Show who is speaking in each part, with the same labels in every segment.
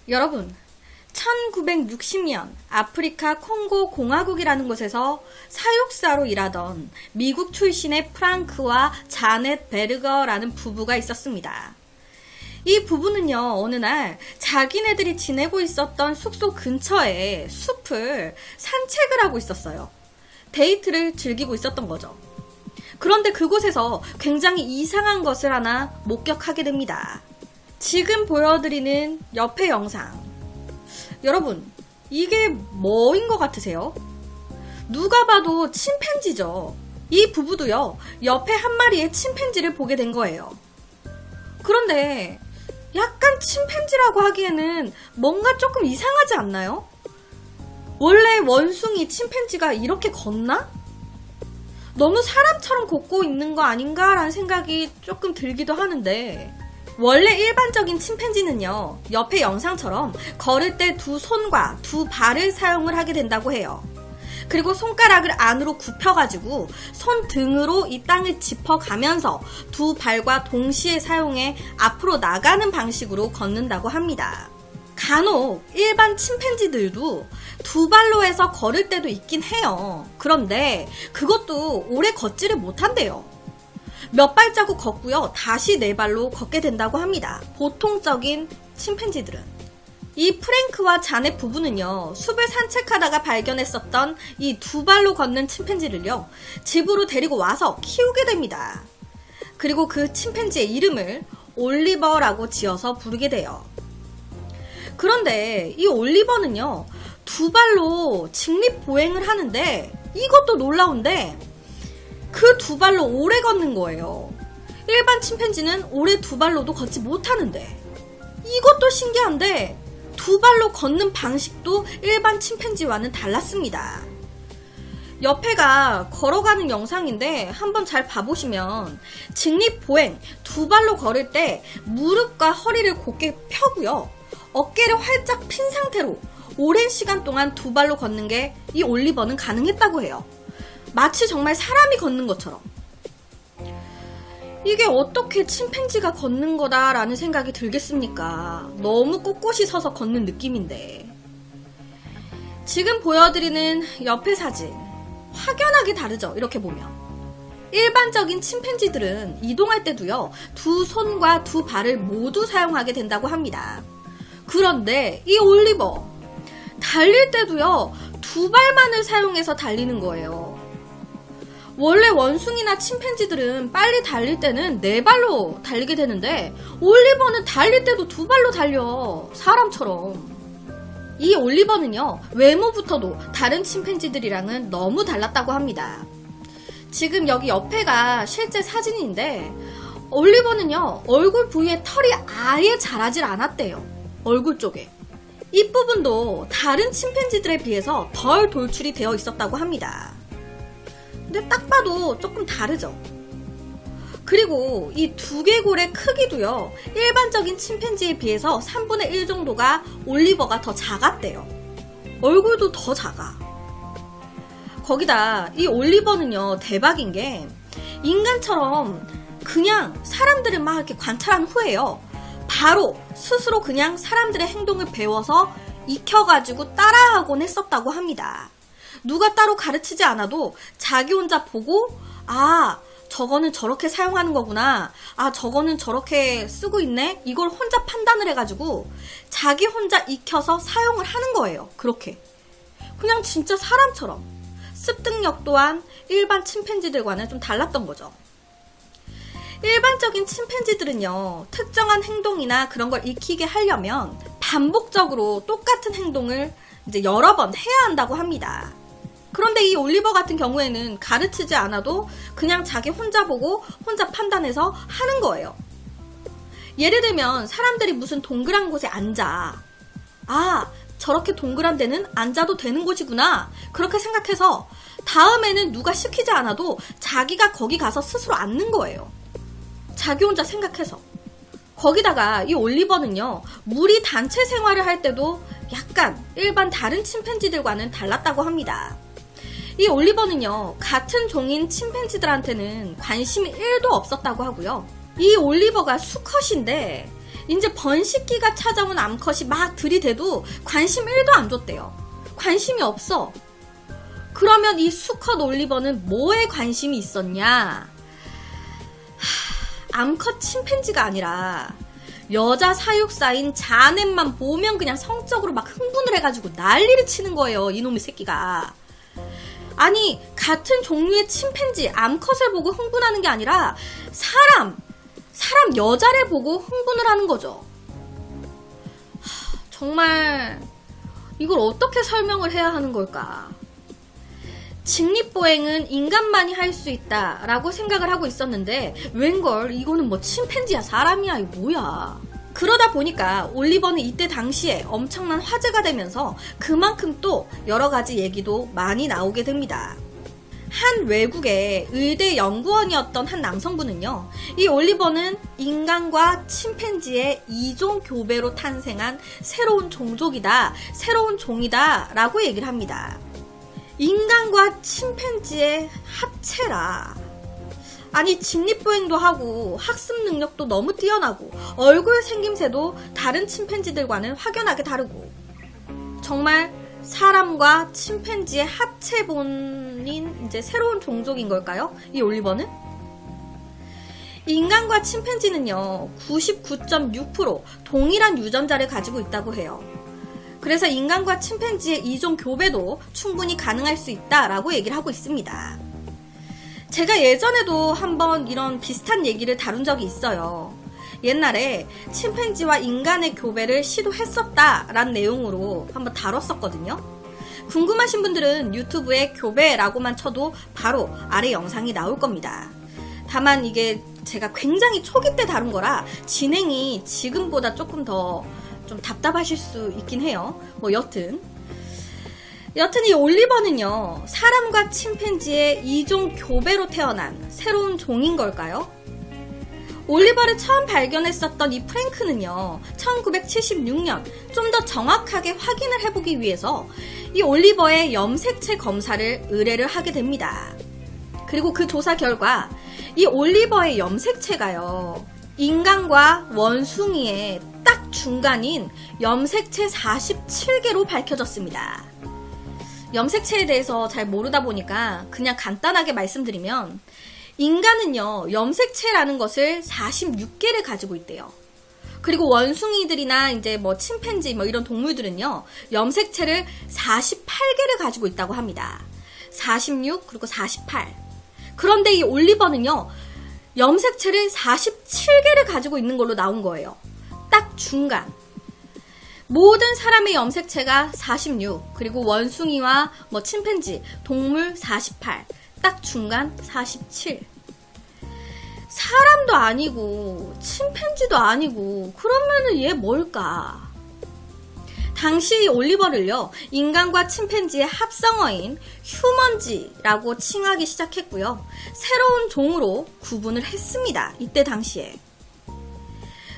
Speaker 1: 여러분, 1960년 아프리카 콩고 공화국이라는 곳에서 사육사로 일하던 미국 출신의 프랑크와 자넷 베르거라는 부부가 있었습니다. 이 부부는요, 어느 날 자기네들이 지내고 있었던 숙소 근처에 숲을 산책을 하고 있었어요. 데이트를 즐기고 있었던 거죠. 그런데 그곳에서 굉장히 이상한 것을 하나 목격하게 됩니다. 지금 보여드리는 옆의 영상. 여러분, 이게 뭐인 것 같으세요? 누가 봐도 침팬지죠. 이 부부도요, 옆에 한 마리의 침팬지를 보게 된 거예요. 그런데 약간 침팬지라고 하기에는 뭔가 조금 이상하지 않나요? 원래 원숭이 침팬지가 이렇게 걷나? 너무 사람처럼 걷고 있는 거 아닌가라는 생각이 조금 들기도 하는데, 원래 일반적인 침팬지는요, 옆의 영상처럼 걸을 때 두 손과 두 발을 사용을 하게 된다고 해요. 그리고 손가락을 안으로 굽혀가지고 손등으로 이 땅을 짚어가면서 두 발과 동시에 사용해 앞으로 나가는 방식으로 걷는다고 합니다. 간혹 일반 침팬지들도 두 발로 해서 걸을 때도 있긴 해요. 그런데 그것도 오래 걷지를 못한대요. 몇 발자국 걷고요, 다시 네 발로 걷게 된다고 합니다. 보통적인 침팬지들은. 이 프랭크와 자넷 부부는요, 숲을 산책하다가 발견했었던 이 두 발로 걷는 침팬지를요, 집으로 데리고 와서 키우게 됩니다. 그리고 그 침팬지의 이름을 올리버라고 지어서 부르게 돼요. 그런데 이 올리버는요, 두 발로 직립보행을 하는데, 이것도 놀라운데 그 두 발로 오래 걷는 거예요. 일반 침팬지는 오래 두 발로도 걷지 못하는데, 이것도 신기한데 두 발로 걷는 방식도 일반 침팬지와는 달랐습니다. 옆에가 걸어가는 영상인데 한번 잘 봐보시면 직립보행, 두 발로 걸을 때 무릎과 허리를 곧게 펴고요, 어깨를 활짝 핀 상태로 오랜 시간 동안 두 발로 걷는 게 이 올리버는 가능했다고 해요. 마치 정말 사람이 걷는 것처럼. 이게 어떻게 침팬지가 걷는 거다라는 생각이 들겠습니까? 너무 꼿꼿이 서서 걷는 느낌인데. 지금 보여드리는 옆의 사진, 확연하게 다르죠? 이렇게 보면. 일반적인 침팬지들은 이동할 때도요, 두 손과 두 발을 모두 사용하게 된다고 합니다. 그런데 이 올리버, 달릴 때도요, 두 발만을 사용해서 달리는 거예요. 원래 원숭이나 침팬지들은 빨리 달릴 때는 네 발로 달리게 되는데, 올리버는 달릴 때도 두 발로 달려. 사람처럼. 이 올리버는요, 외모부터도 다른 침팬지들이랑은 너무 달랐다고 합니다. 지금 여기 옆에가 실제 사진인데, 올리버는요, 얼굴 부위에 털이 아예 자라질 않았대요. 얼굴 쪽에. 이 부분도 다른 침팬지들에 비해서 덜 돌출이 되어 있었다고 합니다. 근데 딱 봐도 조금 다르죠. 그리고 이 두개골의 크기도요, 일반적인 침팬지에 비해서 3분의 1 정도가 올리버가 더 작았대요. 얼굴도 더 작아. 거기다 이 올리버는요, 대박인 게 인간처럼 그냥 사람들을 막 이렇게 관찰한 후에요, 바로 스스로 그냥 사람들의 행동을 배워서 익혀가지고 따라하곤 했었다고 합니다. 누가 따로 가르치지 않아도 자기 혼자 보고, 아, 저거는 저렇게 사용하는 거구나, 아, 저거는 저렇게 쓰고 있네, 이걸 혼자 판단을 해가지고 자기 혼자 익혀서 사용을 하는 거예요. 그렇게 그냥 진짜 사람처럼. 습득력 또한 일반 침팬지들과는 좀 달랐던 거죠. 일반적인 침팬지들은요, 특정한 행동이나 그런 걸 익히게 하려면 반복적으로 똑같은 행동을 이제 여러 번 해야 한다고 합니다. 그런데 이 올리버 같은 경우에는 가르치지 않아도 그냥 자기 혼자 보고 혼자 판단해서 하는 거예요. 예를 들면 사람들이 무슨 동그란 곳에 앉아. 아, 저렇게 동그란 데는 앉아도 되는 곳이구나. 그렇게 생각해서 다음에는 누가 시키지 않아도 자기가 거기 가서 스스로 앉는 거예요. 자기 혼자 생각해서. 거기다가 이 올리버는요, 무리 단체 생활을 할 때도 약간 일반 다른 침팬지들과는 달랐다고 합니다. 이 올리버는요, 같은 종인 침팬지들한테는 관심이 1도 없었다고 하고요. 이 올리버가 수컷인데 이제 번식기가 찾아온 암컷이 막 들이대도 관심 1도 안 줬대요. 관심이 없어. 그러면 이 수컷 올리버는 뭐에 관심이 있었냐? 암컷 침팬지가 아니라 여자 사육사인 자넷만 보면 그냥 성적으로 막 흥분을 해가지고 난리를 치는 거예요. 이놈의 새끼가. 아니, 같은 종류의 침팬지 암컷을 보고 흥분하는 게 아니라 사람 여자를 보고 흥분을 하는 거죠. 정말 이걸 어떻게 설명을 해야 하는 걸까? 직립보행은 인간만이 할 수 있다라고 생각을 하고 있었는데 웬걸 이거는 뭐 침팬지야 사람이야 이거 뭐야. 그러다 보니까 올리버는 이때 당시에 엄청난 화제가 되면서 그만큼 또 여러 가지 얘기도 많이 나오게 됩니다. 한 외국의 의대 연구원이었던 한 남성분은요, 이 올리버는 인간과 침팬지의 이종 교배로 탄생한 새로운 종족이다, 새로운 종이다 라고 얘기를 합니다. 인간과 침팬지의 합체라. 아니, 직립보행도 하고 학습 능력도 너무 뛰어나고 얼굴 생김새도 다른 침팬지들과는 확연하게 다르고 정말 사람과 침팬지의 합체본인 이제 새로운 종족인 걸까요? 이 올리버는? 인간과 침팬지는요 99.6% 동일한 유전자를 가지고 있다고 해요. 그래서 인간과 침팬지의 이종 교배도 충분히 가능할 수 있다라고 얘기를 하고 있습니다. 제가 예전에도 한번 이런 비슷한 얘기를 다룬 적이 있어요. 옛날에 침팬지와 인간의 교배를 시도했었다라는 내용으로 한번 다뤘었거든요. 궁금하신 분들은 유튜브에 교배라고만 쳐도 바로 아래 영상이 나올 겁니다. 다만 이게 제가 굉장히 초기 때 다룬 거라 진행이 지금보다 조금 더 좀 답답하실 수 있긴 해요. 뭐 여튼 이 올리버는요 사람과 침팬지의 이종 교배로 태어난 새로운 종인 걸까요? 올리버를 처음 발견했었던 이 프랭크는요 1976년 좀 더 정확하게 확인을 해보기 위해서 이 올리버의 염색체 검사를 의뢰를 하게 됩니다. 그리고 그 조사 결과 이 올리버의 염색체가요 인간과 원숭이의 딱 중간인 염색체 47개로 밝혀졌습니다. 염색체에 대해서 잘 모르다 보니까 그냥 간단하게 말씀드리면 인간은요 염색체라는 것을 46개를 가지고 있대요. 그리고 원숭이들이나 이제 뭐 침팬지 뭐 이런 동물들은요 염색체를 48개를 가지고 있다고 합니다. 46 그리고 48. 그런데 이 올리버는요 염색체를 47개를 가지고 있는 걸로 나온 거예요. 딱 중간. 모든 사람의 염색체가 46, 그리고 원숭이와 뭐 침팬지, 동물 48, 딱 중간 47. 사람도 아니고 침팬지도 아니고 그러면은 얘 뭘까? 당시 올리버를요 인간과 침팬지의 합성어인 휴먼지라고 칭하기 시작했고요. 새로운 종으로 구분을 했습니다. 이때 당시에.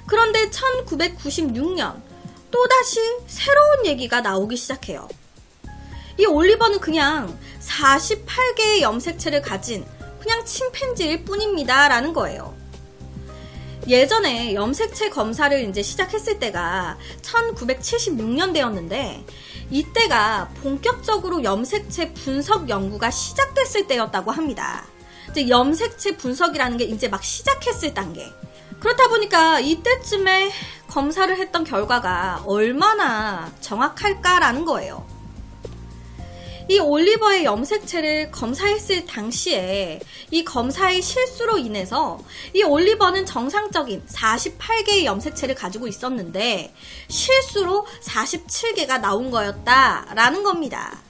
Speaker 1: 그런데 1996년 또다시 새로운 얘기가 나오기 시작해요. 이 올리버는 그냥 48개의 염색체를 가진 그냥 침팬지일 뿐입니다 라는 거예요. 예전에 염색체 검사를 이제 시작했을 때가 1976년대였는데 이때가 본격적으로 염색체 분석 연구가 시작됐을 때였다고 합니다. 이제 염색체 분석이라는 게 이제 막 시작했을 단계. 그렇다 보니까 이때쯤에 검사를 했던 결과가 얼마나 정확할까라는 거예요. 이 올리버의 염색체를 검사했을 당시에 이 검사의 실수로 인해서 이 올리버는 정상적인 48개의 염색체를 가지고 있었는데 실수로 47개가 나온 거였다라는 겁니다.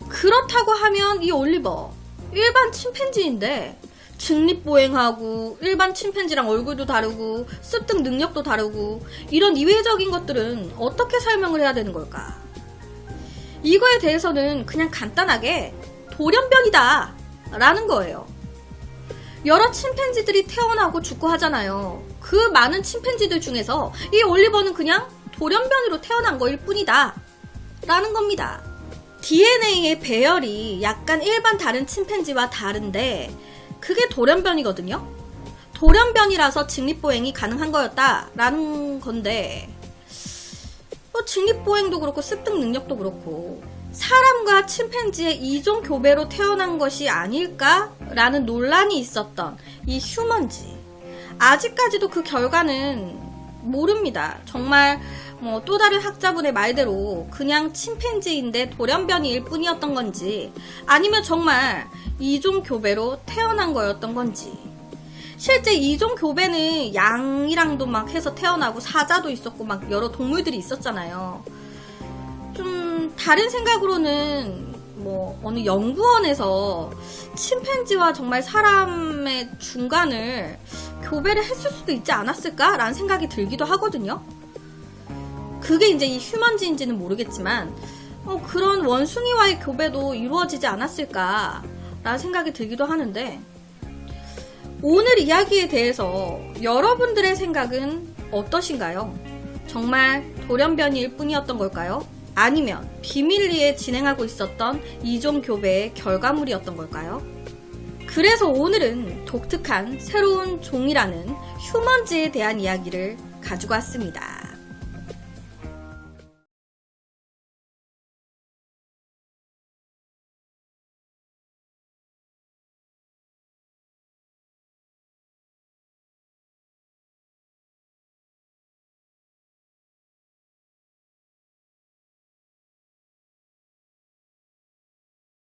Speaker 1: 그렇다고 하면 이 올리버 일반 침팬지인데 직립보행하고 일반 침팬지랑 얼굴도 다르고 습득 능력도 다르고 이런 이외적인 것들은 어떻게 설명을 해야 되는 걸까? 이거에 대해서는 그냥 간단하게 돌연변이다 라는 거예요. 여러 침팬지들이 태어나고 죽고 하잖아요. 그 많은 침팬지들 중에서 이 올리버는 그냥 돌연변이로 태어난 거일 뿐이다 라는 겁니다. DNA의 배열이 약간 일반 다른 침팬지와 다른데 그게 돌연변이거든요. 돌연변이라서 직립보행이 가능한 거였다라는 건데, 직립보행도 그렇고 습득 능력도 그렇고 사람과 침팬지의 이종 교배로 태어난 것이 아닐까라는 논란이 있었던 이 휴먼지. 아직까지도 그 결과는 모릅니다. 정말 또 다른 학자분의 말대로 그냥 침팬지인데 돌연변이일 뿐이었던 건지, 아니면 정말 이종 교배로 태어난 거였던 건지. 실제 이종 교배는 양이랑도 막 해서 태어나고 사자도 있었고 막 여러 동물들이 있었잖아요. 좀 다른 생각으로는 어느 연구원에서 침팬지와 정말 사람의 중간을 교배를 했을 수도 있지 않았을까라는 생각이 들기도 하거든요. 그게 이제 이 휴먼지인지는 모르겠지만 그런 원숭이와의 교배도 이루어지지 않았을까라는 생각이 들기도 하는데, 오늘 이야기에 대해서 여러분들의 생각은 어떠신가요? 정말 돌연변이일 뿐이었던 걸까요? 아니면 비밀리에 진행하고 있었던 이종 교배의 결과물이었던 걸까요? 그래서 오늘은 독특한 새로운 종이라는 휴먼지에 대한 이야기를 가지고 왔습니다.